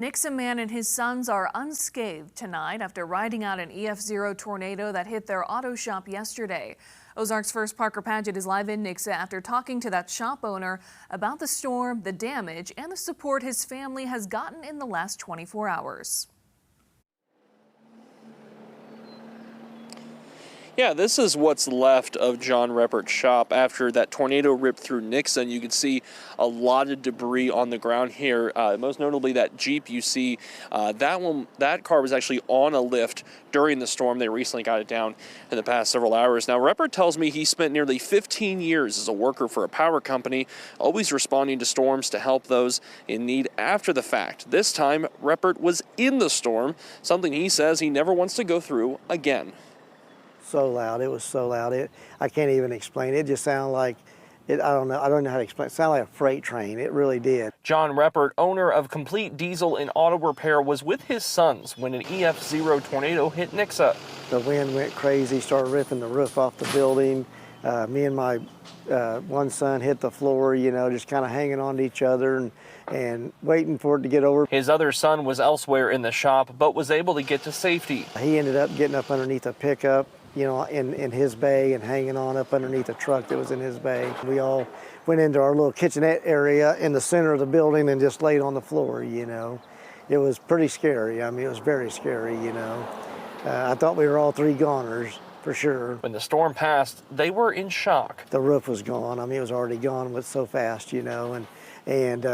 Nixa man and his sons are unscathed tonight after riding out an EF-0 tornado that hit their auto shop yesterday. Ozark's first Parker Paget is live in Nixa after talking to that shop owner about the storm, the damage, and the support his family has gotten in the last 24 hours. Yeah, this is what's left of John Reppert's shop after that tornado ripped through Nixa, and you can see a lot of debris on the ground here. Most notably, that Jeep you see, that car was actually on a lift during the storm. They recently got it down in the past several hours. Now, Reppert tells me he spent nearly 15 years as a worker for a power company, always responding to storms to help those in need after the fact. This time, Reppert was in the storm, something he says he never wants to go through again. So loud, it was so loud. I can't even explain it. It just sounded like, I don't know how to explain it. It sounded like a freight train, it really did. John Reppert, owner of Complete Diesel and Auto Repair, was with his sons when an EF-0 tornado hit Nixa. The wind went crazy, started ripping the roof off the building. Me and my one son hit the floor, you know, just kind of hanging on to each other and waiting for it to get over. His other son was elsewhere in the shop, but was able to get to safety. He ended up getting up underneath a pickup, you know, in his bay and hanging on up underneath a truck that was in his bay. We all went into our little kitchenette area in the center of the building and just laid on the floor, you know. It was pretty scary. I mean, it was very scary, you know. I thought we were all three goners, for sure. When the storm passed, they were in shock. The roof was gone. I mean, it was already gone with so fast, you know, and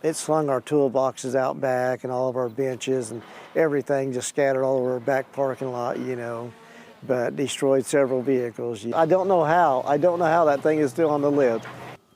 it slung our toolboxes out back and all of our benches and everything just scattered all over our back parking lot, you know, but destroyed several vehicles. I don't know how that thing is still on the list.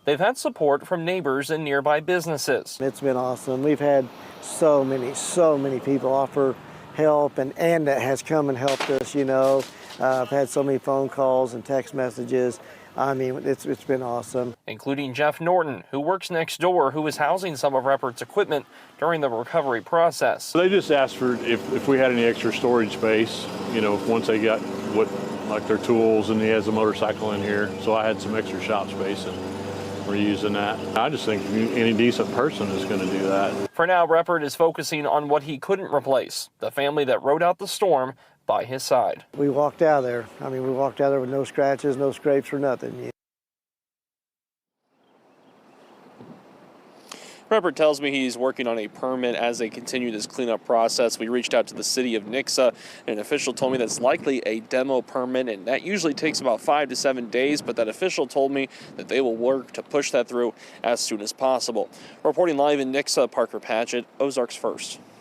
They've had support from neighbors and nearby businesses. It's been awesome. We've had so many people offer help and that has come and helped us, you know. I've had so many phone calls and text messages. I mean, it's been awesome. Including Jeff Norton, who works next door, who was housing some of Reppert's equipment during the recovery process. They just asked for if we had any extra storage space, you know, once they got like their tools, and he has a motorcycle in here. So I had some extra shop space and we're using that. I just think any decent person is going to do that. For now, Reppert is focusing on what he couldn't replace, the family that rode out the storm by his side. We walked out of there. I mean, we walked out of there with no scratches, no scrapes or nothing. Reppert tells me he's working on a permit as they continue this cleanup process. We reached out to the city of Nixa, and an official told me that's likely a demo permit, and that usually takes about 5 to 7 days, but that official told me that they will work to push that through as soon as possible. Reporting live in Nixa, Parker Paget, Ozark's First.